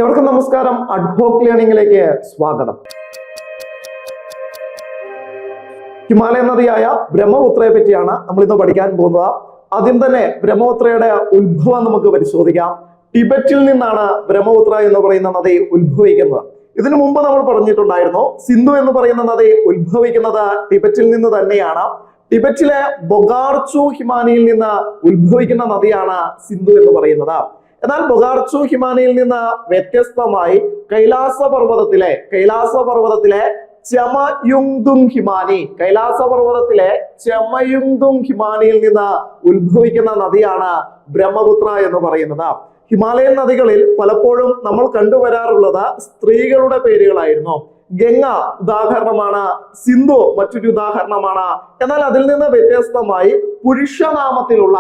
എവർക്കും നമസ്കാരം. അഡ്വോക്ക് ലേണിംഗിലേക്ക് സ്വാഗതം. ഹിമാലയ നദിയായ ബ്രഹ്മപുത്രയെ പറ്റിയാണ് നമ്മൾ ഇന്ന് പഠിക്കാൻ പോകുന്നത്. ആദ്യം തന്നെ ബ്രഹ്മപുത്രയുടെ ഉത്ഭവം നമുക്ക് പരിശോധിക്കാം. ടിബറ്റിൽ നിന്നാണ് ബ്രഹ്മപുത്ര എന്ന് പറയുന്ന നദി ഉത്ഭവിക്കുന്നത്. ഇതിനു മുമ്പ് നമ്മൾ പറഞ്ഞിട്ടുണ്ടായിരുന്നു, സിന്ധു എന്ന് പറയുന്ന നദി ഉത്ഭവിക്കുന്നത് ടിബറ്റിൽ നിന്ന് തന്നെയാണ്. ടിബറ്റിലെ ബൊഗാർച്ചു ഹിമാനിയിൽ നിന്ന് ഉത്ഭവിക്കുന്ന നദിയാണ് സിന്ധു എന്ന് പറയുന്നത്. എന്നാൽ ബൊഗാർച്ചു ഹിമാനിയിൽ നിന്ന് വ്യത്യസ്തമായി കൈലാസ പർവ്വതത്തിലെ ചമയുങ്തുങ് ഹിമാനിയിൽ നിന്ന് ഉത്ഭവിക്കുന്ന നദിയാണ് ബ്രഹ്മപുത്ര എന്ന് പറയുന്നത്. ഹിമാലയൻ നദികളിൽ പലപ്പോഴും നമ്മൾ കണ്ടുവരാറുള്ളത് സ്ത്രീകളുടെ പേരുകളായിരുന്നു. ഗംഗ ഉദാഹരണമാണ്, സിന്ധു മറ്റൊരു ഉദാഹരണമാണ്. എന്നാൽ അതിൽ നിന്ന് വ്യത്യസ്തമായി പുരുഷനാമത്തിലുള്ള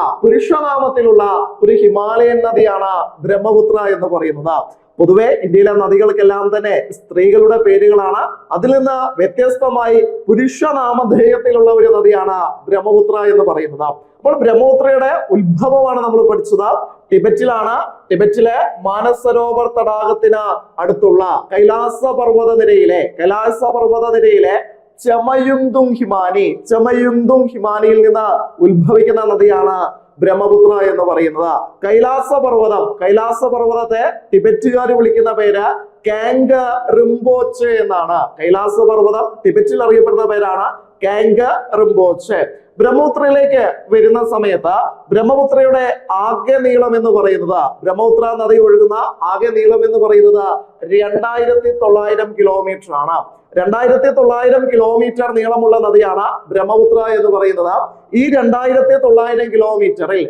ഒരു ഹിമാലയൻ നദിയാണ് ബ്രഹ്മപുത്ര എന്ന് പറയുന്നത്. പൊതുവെ ഇന്ത്യയിലെ നദികൾക്കെല്ലാം തന്നെ സ്ത്രീകളുടെ പേരുകളാണ്. അതിൽ നിന്ന് വ്യത്യസ്തമായി പുരുഷനാമധേയത്തിലുള്ള ഒരു നദിയാണ് ബ്രഹ്മപുത്ര എന്ന് പറയുന്നത്. അപ്പോൾ ബ്രഹ്മപുത്രയുടെ ഉത്ഭവമാണ് നമ്മൾ പഠിച്ചത്. ടിബറ്റിലാണ്. ടിബറ്റിലെ മാനസരോവർ തടാകത്തിന് അടുത്തുള്ള കൈലാസ പർവ്വത നിരയിലെ ചമയുങ്തുങ് ഹിമാനിയിൽ നിന്ന് ഉത്ഭവിക്കുന്ന നദിയാണ് ബ്രഹ്മപുത്ര എന്ന് പറയുന്നത്. കൈലാസ പർവ്വതത്തെ ടിബറ്റുകാർ വിളിക്കുന്ന പേര് കാങ്ക റിംപോച്ചെ എന്നാണ്. കൈലാസ പർവ്വതം ടിബറ്റിൽ അറിയപ്പെടുന്ന പേരാണ് കാങ്ക റിംപോച്ചെ. ബ്രഹ്മപുത്രയിലേക്ക് വരുന്ന സമയത്ത് ബ്രഹ്മപുത്രയുടെ ആകെ നീളം എന്ന് പറയുന്നത്, ബ്രഹ്മപുത്ര നദി ഒഴുകുന്ന ആകെ നീളം എന്ന് പറയുന്നത് 2900 കിലോമീറ്റർ ആണ്. 2900 കിലോമീറ്റർ നീളമുള്ള നദിയാണ് ബ്രഹ്മപുത്ര എന്ന് പറയുന്നത്. ഈ 2900 കിലോമീറ്ററിൽ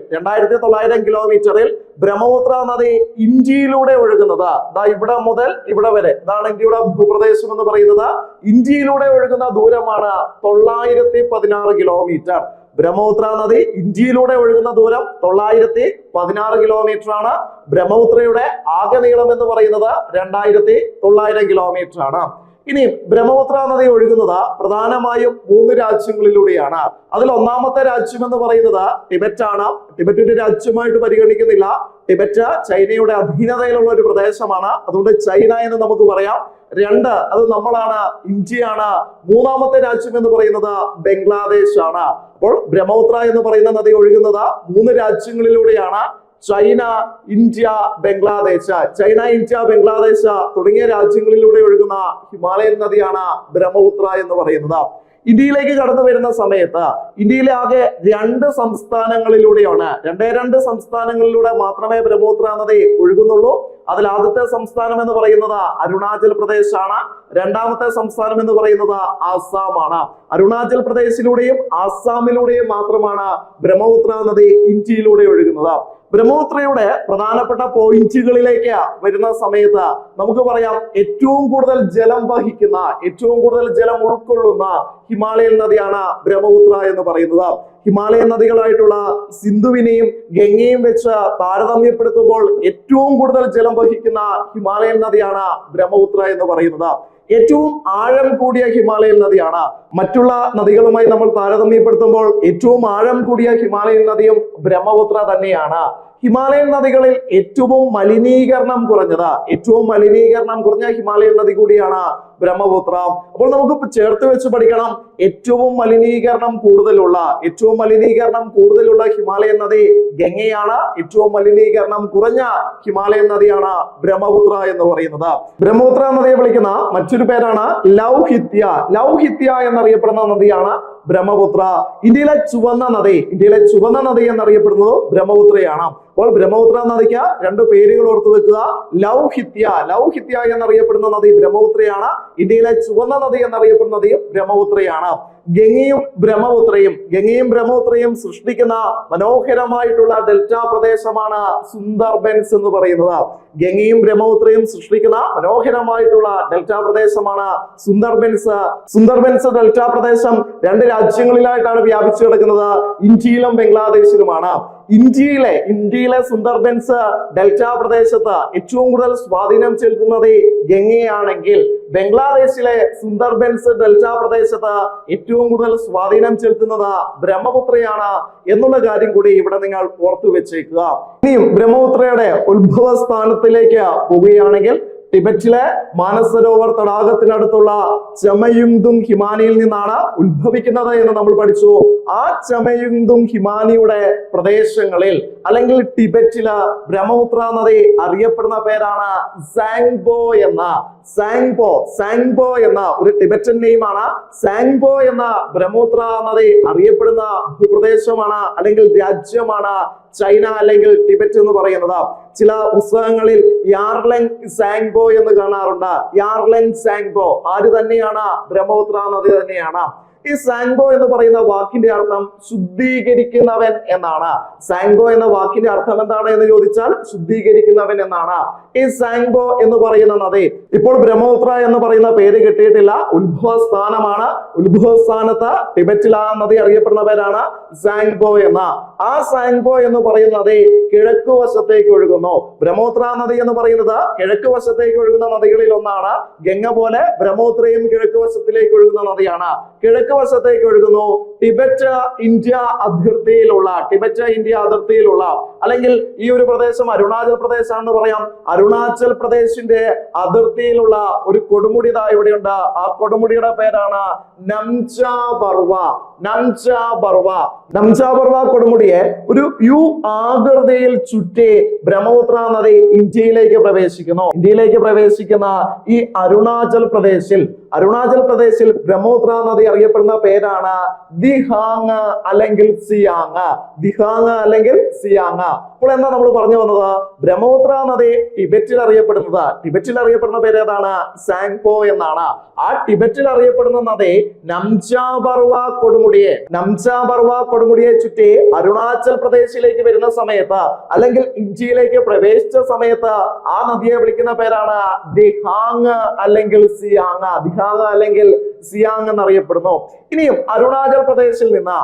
ബ്രഹ്മപുത്ര നദി ഇന്ത്യയിലൂടെ ഒഴുകുന്നത്, ഇവിടെ മുതൽ ഇവിടെ വരെ, ഇതാണ് ഇന്ത്യയുടെ ഭൂപ്രദേശം എന്ന് പറയുന്നത്. ഇന്ത്യയിലൂടെ ഒഴുകുന്ന ദൂരമാണ് 916 കിലോമീറ്റർ. ബ്രഹ്മപുത്ര നദി ഇന്ത്യയിലൂടെ ഒഴുകുന്ന ദൂരം 916 കിലോമീറ്റർ ആണ്. ബ്രഹ്മപുത്രയുടെ ആകെ നീളം എന്ന് പറയുന്നത് 2900 കിലോമീറ്റർ ആണ്. ഇനി ബ്രഹ്മപുത്ര നദി ഒഴുകുന്നത് പ്രധാനമായും 3 രാജ്യങ്ങളിലൂടെയാണ്. അതിൽ ഒന്നാമത്തെ രാജ്യം എന്ന് പറയുന്നത് ടിബറ്റാണ്. ടിബറ്റ് ഒരു രാജ്യമായിട്ട് പരിഗണിക്കുന്നില്ല. ടിബറ്റ് ചൈനയുടെ അധീനതയിലുള്ള ഒരു പ്രദേശമാണ്. അതുകൊണ്ട് ചൈന എന്ന് നമുക്ക് പറയാം. 2 അത് നമ്മളാണ്, ഇന്ത്യയാണ്. മൂന്നാമത്തെ രാജ്യം എന്ന് പറയുന്നത് ബംഗ്ലാദേശ് ആണ്. അപ്പോൾ ബ്രഹ്മപുത്ര എന്ന് പറയുന്ന നദി ഒഴുകുന്നത് 3 രാജ്യങ്ങളിലൂടെയാണ്. ചൈന, ഇന്ത്യ, ബംഗ്ലാദേശ് തുടങ്ങിയ രാജ്യങ്ങളിലൂടെ ഒഴുകുന്ന ഹിമാലയൻ നദിയാണ് ബ്രഹ്മപുത്ര എന്ന് പറയുന്നത്. ഇന്ത്യയിലേക്ക് കടന്നു വരുന്ന സമയത്ത് ഇന്ത്യയിലെ ആകെ 2 സംസ്ഥാനങ്ങളിലൂടെയാണ്, രണ്ട് സംസ്ഥാനങ്ങളിലൂടെ മാത്രമേ ബ്രഹ്മപുത്ര നദി ഒഴുകുന്നുള്ളൂ. അതിൽ ആദ്യത്തെ സംസ്ഥാനം എന്ന് പറയുന്നത് അരുണാചൽ പ്രദേശ് ആണ്. രണ്ടാമത്തെ സംസ്ഥാനം എന്ന് പറയുന്നത് ആസാമാണ്. അരുണാചൽ പ്രദേശിലൂടെയും ആസാമിലൂടെയും മാത്രമാണ് ബ്രഹ്മപുത്ര നദി ഇന്ത്യയിലൂടെ ഒഴുകുന്നത്. ബ്രഹ്മപുത്രയുടെ പ്രധാനപ്പെട്ട പോയിന്റുകളിലേക്ക് വരുന്ന സമയത്ത് നമുക്ക് പറയാം, ഏറ്റവും കൂടുതൽ ജലം ഉൾക്കൊള്ളുന്ന ഹിമാലയൻ നദിയാണ് ബ്രഹ്മപുത്ര എന്ന് പറയുന്നത്. ഹിമാലയൻ നദികളായിട്ടുള്ള സിന്ധുവിനെയും ഗംഗയും വെച്ച് താരതമ്യപ്പെടുത്തുമ്പോൾ ഏറ്റവും കൂടുതൽ ജലം വഹിക്കുന്ന ഹിമാലയൻ നദിയാണ് ബ്രഹ്മപുത്ര എന്ന് പറയുന്നത്. ഏറ്റവും ആഴം കൂടിയ ഹിമാലയൻ നദിയാണ്. മറ്റുള്ള നദികളുമായി നമ്മൾ താരതമ്യപ്പെടുത്തുമ്പോൾ ഏറ്റവും ആഴം കൂടിയ ഹിമാലയൻ നദിയും ബ്രഹ്മപുത്ര തന്നെയാണ്. ഹിമാലയൻ നദികളിൽ ഏറ്റവും മലിനീകരണം കുറഞ്ഞ ഹിമാലയൻ നദി കൂടിയാണ് ബ്രഹ്മപുത്ര. അപ്പോൾ നമുക്ക് ചേർത്ത് വെച്ച് പഠിക്കണം, ഏറ്റവും മലിനീകരണം കൂടുതലുള്ള ഹിമാലയൻ നദി ഗംഗയാണ്. ഏറ്റവും മലിനീകരണം കുറഞ്ഞ ഹിമാലയൻ നദിയാണ് ബ്രഹ്മപുത്ര എന്ന് പറയുന്നത്. ബ്രഹ്മപുത്ര നദിയെ വിളിക്കുന്ന മറ്റൊരു പേരാണ് ലൗഹിത്യ എന്നറിയപ്പെടുന്ന നദിയാണ് ബ്രഹ്മപുത്ര. ഇന്ത്യയിലെ ചുവന്ന നദി എന്നറിയപ്പെടുന്നത് ബ്രഹ്മപുത്രയാണ്. അപ്പോൾ ബ്രഹ്മപുത്ര നദിക്ക് 2 പേരുകൾ ഓർത്തു വെക്കുക. ലൗഹിത്യ എന്നറിയപ്പെടുന്ന നദി ബ്രഹ്മപുത്രയാണ്. ഇന്ത്യയിലെ ചുവന്ന നദി എന്നറിയപ്പെടുന്ന നദി ബ്രഹ്മപുത്രയാണ്. ഗംഗയും ബ്രഹ്മപുത്രയും സൃഷ്ടിക്കുന്ന മനോഹരമായിട്ടുള്ള ഡെൽറ്റ പ്രദേശമാണ് സുന്ദർബൻസ് എന്ന് പറയുന്നത്. ഗംഗയും ബ്രഹ്മപുത്രയും സൃഷ്ടിക്കുന്ന മനോഹരമായിട്ടുള്ള ഡെൽറ്റ പ്രദേശമാണ് സുന്ദർബൻസ് ഡെൽറ്റ പ്രദേശം 2 രാജ്യങ്ങളിലായിട്ടാണ് വ്യാപിച്ചു കിടക്കുന്നത്, ഇന്ത്യയിലും ബംഗ്ലാദേശിലുമാണ്. ഇന്ത്യയിലെ സുന്ദർബൻസ് ഡെൽറ്റ പ്രദേശത്ത് ഏറ്റവും കൂടുതൽ സ്വാധീനം ചെലുത്തുന്നത് ഗംഗയാണെങ്കിൽ ബംഗ്ലാദേശിലെ സുന്ദർബൻസ് ഡെൽറ്റ പ്രദേശത്ത് ഏറ്റവും കൂടുതൽ സ്വാധീനം ചെലുത്തുന്നത് ബ്രഹ്മപുത്രയാണ് എന്നുള്ള കാര്യം കൂടി ഇവിടെ നിങ്ങൾ ഓർത്തു വെച്ചേക്കുക. ഇനിയും ബ്രഹ്മപുത്രയുടെ ഉത്ഭവ സ്ഥാനത്തിലേക്ക് പോവുകയാണെങ്കിൽ ടിബറ്റിലെ മാനസരോവർ തടാകത്തിനടുത്തുള്ള ചമയുങ്തുങ് ഹിമാനിയിൽ നിന്നാണ് ഉത്ഭവിക്കുന്നത് എന്ന് നമ്മൾ പഠിച്ചു. ആ ചമയുങ്തുങ് ഹിമാനിയുടെ പ്രദേശങ്ങളിൽ അല്ലെങ്കിൽ ടിബറ്റില് ബ്രഹ്മപുത്ര നദി അറിയപ്പെടുന്ന പേരാണ് സാങ്ബോ എന്ന സാങ്ബോ എന്ന ഒരു ടിബറ്റൻ നെയിമാണ്. സാങ്ബോ എന്ന ബ്രഹ്മപുത്ര നദി അറിയപ്പെടുന്ന ഭൂപ്രദേശമാണ് അല്ലെങ്കിൽ രാജ്യമാണ് ചൈന അല്ലെങ്കിൽ ടിബറ്റ് എന്ന് പറയുന്നത്. ചില പുസ്തകങ്ങളിൽ യാർലെങ് സാങ്ബോ എന്ന് കാണാറുണ്ട്. യാർലെങ് സാങ്ബോ ആര് തന്നെയാണ്? ബ്രഹ്മപുത്ര നദി തന്നെയാണ്. ഈ സാങ്ബോ എന്ന് പറയുന്ന വാക്കിന്റെ അർത്ഥം ശുദ്ധീകരിക്കുന്നവൻ എന്നാണ്. സാങ്ബോ എന്ന വാക്കിന്റെ അർത്ഥം എന്താണ് എന്ന് ചോദിച്ചാൽ ശുദ്ധീകരിക്കുന്നവൻ എന്നാണ്. ഈ സാങ്ബോ എന്ന് പറയുന്ന നദി ഇപ്പോൾ ബ്രഹ്മപുത്ര എന്ന് പറയുന്ന പേര് കിട്ടിയിട്ടില്ല, ഉത്ഭവ സ്ഥാനമാണ്. ഉത്ഭവ സ്ഥാനത്ത് ടിബറ്റിൽ ആ നദി അറിയപ്പെടുന്ന പേരാണ് സാങ്ബോ എന്ന. ആ സാങ്ബോ എന്ന് പറയുന്ന നദി കിഴക്ക് വശത്തേക്ക് ഒഴുകുന്നു. ബ്രഹ്മപുത്ര നദി എന്ന് പറയുന്നത് കിഴക്ക് വശത്തേക്ക് ഒഴുകുന്ന നദികളിൽ ഒന്നാണ്. ഗംഗ പോലെ ബ്രഹ്മപുത്രയും കിഴക്ക് വശത്തിലേക്ക് ഒഴുകുന്ന നദിയാണ്. കിഴക്ക് വശത്തേക്ക് ഒഴുകുന്നു. ടിബറ്റ് ഇന്ത്യ അതിർത്തിയിലുള്ള അല്ലെങ്കിൽ ഈ ഒരു പ്രദേശം അരുണാചൽ പ്രദേശാണെന്ന് പറയാം. അരുണാചൽ പ്രദേശിന്റെ അതിർത്തിയിലുള്ള ഒരു കൊടുമുടി ഇവിടെയുണ്ട്. ആ കൊടുമുടിയുടെ പേരാണ് നംചാ ബർവ കൊടുമുടിയെ ഒരു യു ആകൃതിയിൽ ചുറ്റി ബ്രഹ്മപുത്ര നദി ഇന്ത്യയിലേക്ക് പ്രവേശിക്കുന്ന ഈ അരുണാചൽ പ്രദേശിൽ ബ്രഹ്മപുത്ര നദി അറിയപ്പെടുന്ന പേരാണ് ദിഹാങ് അല്ലെങ്കിൽ സിയാങ്. അപ്പോൾ എന്താ നമ്മൾ പറഞ്ഞു വന്നത്? ബ്രഹ്മപുത്ര നദി ടിബറ്റിൽ അറിയപ്പെടുന്ന പേര് ഏതാണ്? സാങ്പോ എന്നാണ്. ആ ടിബറ്റിൽ അറിയപ്പെടുന്ന നദി നംചാ ബർവ കൊടുമുടിയെ ചുറ്റി അരുണാചൽ പ്രദേശിലേക്ക് വരുന്ന സമയത്ത് അല്ലെങ്കിൽ ഇന്ത്യയിലേക്ക് പ്രവേശിച്ച സമയത്ത് ആ നദിയെ വിളിക്കുന്ന പേരാണ് ദിഹാങ് അല്ലെങ്കിൽ സിയാങ് എന്നറിയപ്പെടുന്നു. ഇനിയും അരുണാചൽ പ്രദേശിൽ നിന്ന്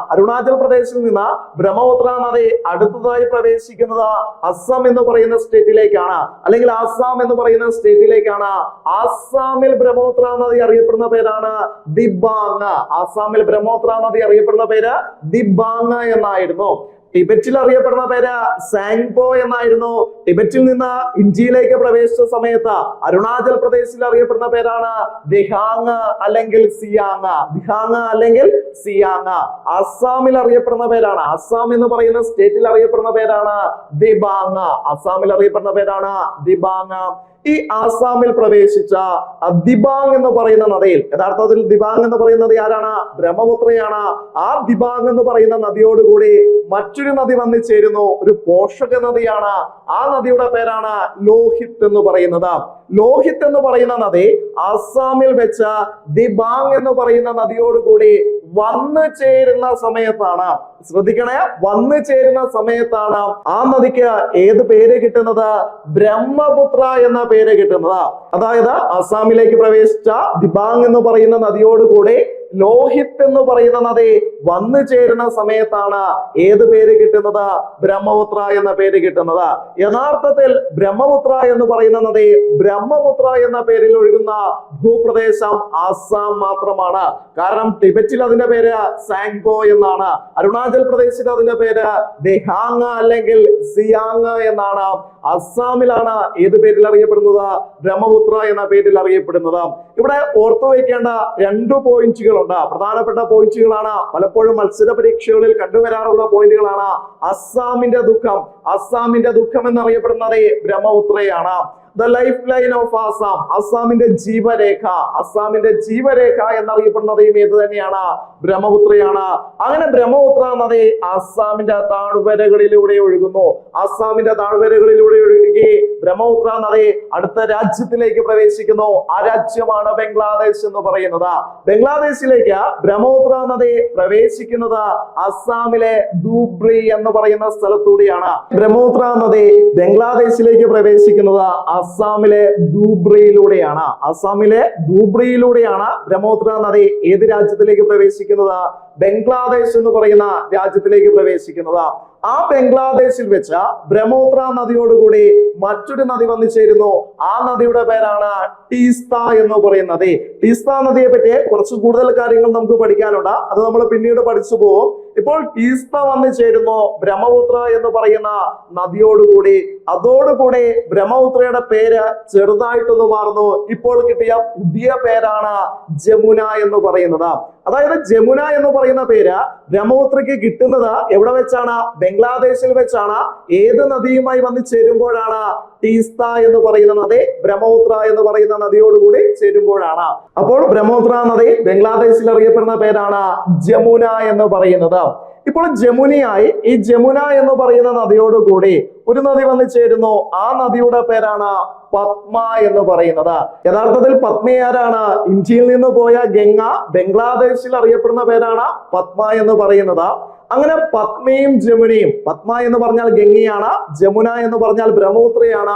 ബ്രഹ്മപുത്ര നദി അടുത്തതായി പ്രവേശിക്കുന്നത് അസം എന്ന് പറയുന്ന സ്റ്റേറ്റിലേക്കാണ് അല്ലെങ്കിൽ ആസാം എന്ന് പറയുന്ന സ്റ്റേറ്റിലേക്കാണ്. ആസാമിൽ ബ്രഹ്മപുത്ര നദി അറിയപ്പെടുന്ന പേരാണ് ദിബാങ്. ആസാമിൽ ബ്രഹ്മപുത്ര നദി അറിയപ്പെടുന്ന പേര് ദിബാങ് എന്നായിരുന്നു. ടിബറ്റിൽ അറിയപ്പെടുന്ന പേര് സാങ്പോ എന്നായിരുന്നു. ടിബറ്റിൽ നിന്ന് ഇന്ത്യയിലേക്ക് പ്രവേശിച്ച സമയത്ത് അരുണാചൽ പ്രദേശിൽ അറിയപ്പെടുന്ന പേരാണ് ദിഹാങ് അല്ലെങ്കിൽ സിയാങ്. അസാമിൽ അറിയപ്പെടുന്ന പേരാണ്, അസാം എന്ന് പറയുന്ന സ്റ്റേറ്റിൽ അറിയപ്പെടുന്ന പേരാണ് ദിബാങ്. ഈ ആസാമിൽ പ്രവേശിച്ച ദിബാങ് എന്ന് പറയുന്ന നദിയിൽ, യഥാർത്ഥത്തിൽ ദിബാങ് എന്ന് പറയുന്ന നദി ആരാണ്? ബ്രഹ്മപുത്രയാണ്. ആ ദിബാങ് എന്ന് പറയുന്ന നദിയോടുകൂടി മറ്റൊരു നദി വന്നു ചേരുന്നു, ഒരു പോഷക നദിയാണ്. ആ നദിയുടെ പേരാണ് ലോഹിത് എന്ന് പറയുന്നത്. ലോഹിത് എന്ന് പറയുന്ന നദി ആസാമിൽ വെച്ച് ദിബാങ് എന്ന് പറയുന്ന നദിയോടുകൂടി വന്നു ചേരുന്ന സമയത്താണ്, ശ്രദ്ധിക്കണേ, വന്നു ചേരുന്ന സമയത്താണ് ആ നദിക്ക് ഏത് പേര് കിട്ടുന്നത്? ബ്രഹ്മപുത്ര എന്ന പേര് കിട്ടുന്നത്. അതായത് ആസാമിലേക്ക് പ്രവേശിച്ച ദിബാങ് എന്ന് പറയുന്ന നദിയോടുകൂടി ലോഹിത് എന്ന് പറയുന്ന നദി വന്നു ചേരുന്ന സമയത്താണ് ഏത് പേര് കിട്ടുന്നത്? ബ്രഹ്മപുത്ര എന്ന പേര് കിട്ടുന്നത്. യഥാർത്ഥത്തിൽ ബ്രഹ്മപുത്ര എന്ന് പറയുന്ന നദി ബ്രഹ്മപുത്ര എന്ന പേരിൽ ഒഴുകുന്ന ഭൂപ്രദേശം ആസാം മാത്രമാണ്. കാരണം ടിബറ്റിൽ അതിന്റെ പേര് സാങ്പോ എന്നാണ്, അരുണാചൽ പ്രദേശിൽ അതിന്റെ പേര് ദിഹാങ് അല്ലെങ്കിൽ സിയാങ് എന്നാണ്. അസാമിലാണ് ഏത് പേരിൽ അറിയപ്പെടുന്നത്? ബ്രഹ്മപുത്ര എന്ന പേരിൽ അറിയപ്പെടുന്നത്. ഇവിടെ ഓർത്തു വയ്ക്കേണ്ട 2 പോയിന്റുകളുണ്ട്, പ്രധാനപ്പെട്ട പോയിന്റുകളാണ്, പലപ്പോഴും മത്സര പരീക്ഷകളിൽ കണ്ടുവരാറുള്ള പോയിന്റുകളാണ്. അസാമിന്റെ ദുഃഖം എന്നറിയപ്പെടുന്നത് ബ്രഹ്മപുത്രയാണ്. The lifeline of Assam, അസാമിന്റെ ജീവരേഖ എന്നറിയപ്പെടുന്നത് ഏത് തന്നെയാണ്? ബ്രഹ്മപുത്രയാണ്. അങ്ങനെ ബ്രഹ്മപുത്ര നദി ആസാമിന്റെ താഴ്വരകളിലൂടെ ഒഴുകുന്നു. ഒഴുകി ബ്രഹ്മപുത്ര നദി അടുത്ത രാജ്യത്തിലേക്ക് പ്രവേശിക്കുന്നു. ആ രാജ്യമാണ് ബംഗ്ലാദേശ് എന്ന് പറയുന്നത്. ബംഗ്ലാദേശിലേക്ക് ബ്രഹ്മപുത്ര നദി പ്രവേശിക്കുന്നത് അസാമിലെ ധൂബ്രി എന്ന് പറയുന്ന സ്ഥലത്തൂടെയാണ്. ബ്രഹ്മപുത്ര നദി ബംഗ്ലാദേശിലേക്ക് പ്രവേശിക്കുന്നത് അസാമിലെ ധൂബ്രിയിലൂടെയാണ് ബ്രഹ്മപുത്ര നദി ഏത് രാജ്യത്തിലേക്ക് പ്രവേശിക്കുന്നത്? ബംഗ്ലാദേശ് എന്ന് പറയുന്ന രാജ്യത്തിലേക്ക് പ്രവേശിക്കുന്നത്. ആ ബംഗ്ലാദേശിൽ വെച്ച ബ്രഹ്മപുത്ര നദിയോടുകൂടി മറ്റൊരു നദി വന്നു ചേരുന്നു. ആ നദിയുടെ പേരാണ് ടീസ്ത എന്ന് പറയുന്ന നദി. ടീസ്ത നദിയെ പറ്റി കുറച്ച് കൂടുതൽ കാര്യങ്ങൾ നമുക്ക് പഠിക്കാനുണ്ട്. അത് നമ്മൾ പിന്നീട് പഠിച്ചു പോകും. ഇപ്പോൾ ടീസ്ത വന്നു ചേരുന്നു ബ്രഹ്മപുത്ര എന്ന് പറയുന്ന നദിയോടുകൂടി. അതോടുകൂടി ബ്രഹ്മപുത്രയുടെ പേര് ചെറുതായിട്ടൊന്ന് മാറുന്നു. ഇപ്പോൾ കിട്ടിയ പുതിയ പേരാണ് ജമുന എന്ന് പറയുന്നത്. അതായത് ജമുന എന്ന് പറയുന്ന പേര് ബ്രഹ്മപുത്രയ്ക്ക് കിട്ടുന്നത് എവിടെ വെച്ചാണ്? ബംഗ്ലാദേശിൽ വെച്ചാണ്. ഏത് നദിയുമായി വന്ന് ചേരുമ്പോഴാണ്? ടീസ്ത എന്ന് പറയുന്ന നദി ബ്രഹ്മപുത്ര എന്ന് പറയുന്ന നദിയോടുകൂടി ചേരുമ്പോഴാണ്. അപ്പോൾ ബ്രഹ്മപുത്ര നദി ബംഗ്ലാദേശിൽ അറിയപ്പെടുന്ന പേരാണ് ജമുന എന്ന് പറയുന്നത്. ഇപ്പോൾ ജമുനയായി ഈ ജമുന എന്ന് പറയുന്ന നദിയോടുകൂടി ഒരു നദി വന്ന് ചേരുന്നു. ആ നദിയുടെ പേരാണ് പത്മ എന്ന് പറയുന്നത്. യഥാർത്ഥത്തിൽ പത്മ ആരാണ്? ഇന്ത്യയിൽ നിന്ന് പോയ ഗംഗ ബംഗ്ലാദേശിൽ അറിയപ്പെടുന്ന പേരാണ് പത്മ എന്ന് പറയുന്നത്. അങ്ങനെ പത്മയും ജമുനയും, പത്മ എന്ന് പറഞ്ഞാൽ ഗംഗയാണ്, ജമുന എന്ന് പറഞ്ഞാൽ ബ്രഹ്മപുത്രയാണ്.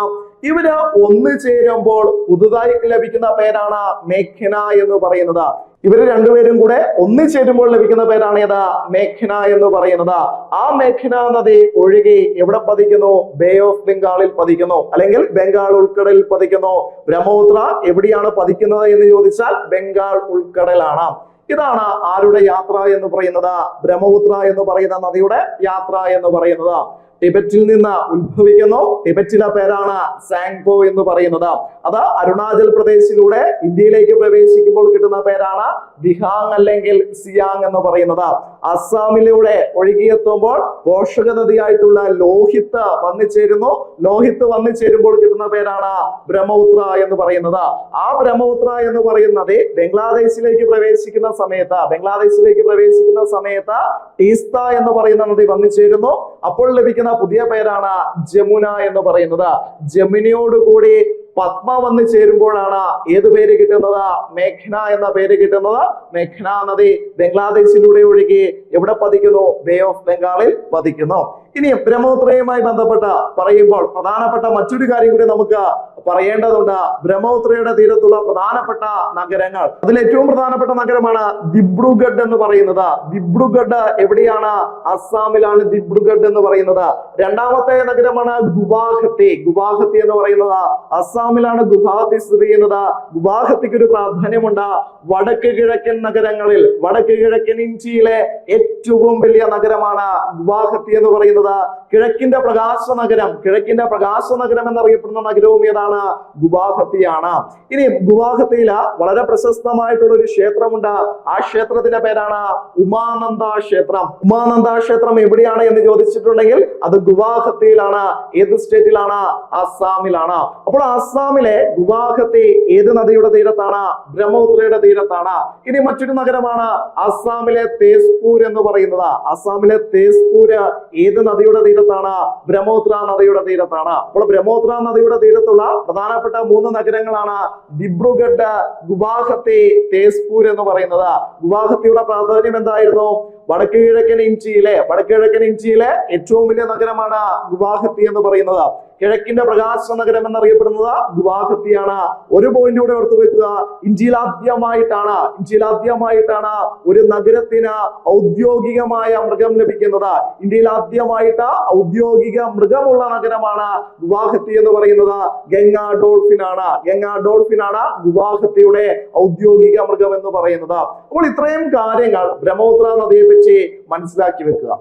ഇവര് ഒന്നു ചേരുമ്പോൾ പുതുതായി ലഭിക്കുന്ന പേരാണ് മേഘ്ന എന്ന് പറയുന്നത്. ഇവര് രണ്ടുപേരും കൂടെ ഒന്നു ചേരുമ്പോൾ ലഭിക്കുന്ന പേരാണ് ഏത്? മേഘ്ന എന്ന് പറയുന്നത്. ആ മേഘ്ന നദി ഒഴുകി എവിടെ പതിക്കുന്നു? ബേ ഓഫ് ബംഗാളിൽ പതിക്കുന്നു, അല്ലെങ്കിൽ ബംഗാൾ ഉൾക്കടലിൽ പതിക്കുന്നു. ബ്രഹ്മപുത്ര എവിടെയാണ് പതിക്കുന്നത് എന്ന് ചോദിച്ചാൽ ബംഗാൾ ഉൾക്കടലാണ്. ഇതാണ് ആരുടെ യാത്ര എന്ന് പറയുന്നത്? ബ്രഹ്മപുത്ര എന്ന് പറയുന്ന നദിയുടെ യാത്ര എന്ന് പറയുന്നത്. ടിബറ്റിൽ നിന്ന് ഉത്ഭവിക്കുന്നു. ടിബറ്റിലെ പേരാണ് സാങ്പോ എന്ന് പറയുന്നത്. അത് അരുണാചൽ പ്രദേശിലൂടെ ഇന്ത്യയിലേക്ക് പ്രവേശിക്കുമ്പോൾ കിട്ടുന്ന പേരാണ് ദിഹാങ് അല്ലെങ്കിൽ സിയാങ് എന്ന് പറയുന്നത്. അസ്സാമിലൂടെ ഒഴുകിയെത്തുമ്പോൾ പോഷക നദിയായിട്ടുള്ള ലോഹിത്ത് വന്നു ചേരുന്നു. ലോഹിത്ത് വന്നു ചേരുമ്പോൾ കിട്ടുന്ന പേരാണ് ബ്രഹ്മപുത്ര എന്ന് പറയുന്നത്. ആ ബ്രഹ്മപുത്ര എന്ന് പറയുന്നത് ബംഗ്ലാദേശിലേക്ക് പ്രവേശിക്കുന്ന സമയത്ത് ടീസ്ത എന്ന് പറയുന്ന നദി വന്നു ചേരുന്നു. അപ്പോൾ ലഭിക്കുന്ന പുതിയ പേരാണ് ജമുന എന്ന് പറയുന്നത്. ജമുനയോടുകൂടി പത്മ വന്ന് ചേരുമ്പോഴാണ് ഏത് പേര് കിട്ടുന്നത്? മേഘ്ന എന്ന പേര് കിട്ടുന്നത്. മേഘ്ന നദി ബംഗ്ലാദേശിലൂടെ ഒഴുകി എവിടെ പതിക്കുന്നു? ബേ ഓഫ് ബംഗാളിൽ പതിക്കുന്നു. ഇനി ബ്രഹ്മപുത്രയുമായി ബന്ധപ്പെട്ട പറയുമ്പോൾ പ്രധാനപ്പെട്ട മറ്റൊരു കാര്യം കൂടി നമുക്ക് പറയേണ്ടതുണ്ട്. ബ്രഹ്മപുത്രയുടെ തീരത്തുള്ള പ്രധാനപ്പെട്ട നഗരങ്ങൾ, അതിൽ ഏറ്റവും പ്രധാനപ്പെട്ട നഗരമാണ് ദിബ്രുഗഡ് എന്ന് പറയുന്നത്. ദിബ്രുഗഡ് എവിടെയാണ്? അസ്സാമിലാണ് ദിബ്രുഗഡ് എന്ന് പറയുന്നത്. രണ്ടാമത്തെ നഗരമാണ് ഗുവാഹത്തി. ഗുവാഹത്തി എന്ന് പറയുന്നത് അസ്സാമിലാണ് ഗുവാഹത്തി സ്ഥിതി ചെയ്യുന്നത്. ഗുവാഹത്തിക്ക് ഒരു പ്രാധാന്യമുണ്ട്. വടക്ക് കിഴക്കൻ നഗരങ്ങളിൽ, വടക്ക് കിഴക്കൻ ഇന്ത്യയിലെ ഏറ്റവും വലിയ നഗരമാണ് ഗുവാഹത്തി എന്ന് പറയുന്നത്. കിഴക്കിന്റെ പ്രകാശ നഗരം എന്നറിയപ്പെടുന്ന നഗരവും ഏതാണ്? ഗുവാഹത്തിയാണ്. ഇനി ഗുവാഹത്തിയില് വളരെ പ്രശസ്തമായിട്ടുള്ള ഒരു ക്ഷേത്രമുണ്ട്. ആ ക്ഷേത്രത്തിന്റെ പേരാണ് ഉമാനന്ദ ക്ഷേത്രം. ഉമാനന്ദ ക്ഷേത്രം എവിടെയാണ് എന്ന് ചോദിച്ചിട്ടുണ്ടെങ്കിൽ അത് ഗുവാഹത്തിയിലാണ്. ഏത് സ്റ്റേറ്റിലാണ്? അസ്സാമിലാണ്. അപ്പോൾ അസ്സാമിലെ ഗുവാഹത്തി ഏത് നദിയുടെ തീരത്താണ്? ബ്രഹ്മപുത്രയുടെ തീരത്താണ്. ഇനി മറ്റൊരു നഗരമാണ് അസ്സാമിലെ തേസ്പൂർ എന്ന് പറയുന്നത്. അസ്സാമിലെ തേസ്പൂര് ഏത് നദിയുടെ തീരത്താണ്? ബ്രഹ്മപുത്ര നദിയുടെ തീരത്താണ്. അപ്പോൾ ബ്രഹ്മപുത്ര നദിയുടെ തീരത്തുള്ള പ്രധാനപ്പെട്ട 3 നഗരങ്ങളാണ് ദിബ്രുഗഡ്, ഗുവാഹത്തി, തേസ്പൂർ എന്ന് പറയുന്നത്. ഗുവാഹത്തിയുടെ പ്രാധാന്യം എന്തായിരുന്നു? വടക്ക് കിഴക്കൻ ഇന്ത്യയിലെ ഏറ്റവും വലിയ നഗരമാണ് ഗുവാഹത്തി എന്ന് പറയുന്നത്. കിഴക്കിന്റെ പ്രകാശ നഗരം എന്നറിയപ്പെടുന്നത് ഗുവാഹത്തിയാണ്. ഒരു പോയിന്റ് കൂടെ ഓർത്തു വെക്കുക. ഇന്ത്യയിൽ ആദ്യമായിട്ടാണ് ഒരു നഗരത്തിന് ഔദ്യോഗികമായ മൃഗം ലഭിക്കുന്നത്. ഇന്ത്യയിൽ ആദ്യമായിട്ട് ഔദ്യോഗിക മൃഗമുള്ള നഗരമാണ് ഗുവാഹത്തി എന്ന് പറയുന്നത്. ഗംഗാ ഡോൾഫിൻ ആണ് ഗുവാഹത്തിയുടെ ഔദ്യോഗിക മൃഗം എന്ന് പറയുന്നത്. അപ്പോൾ ഇത്രയും കാര്യങ്ങൾ ബ്രഹ്മപുത്ര നദിയെ പറ്റി മനസ്സിലാക്കി വെക്കുക.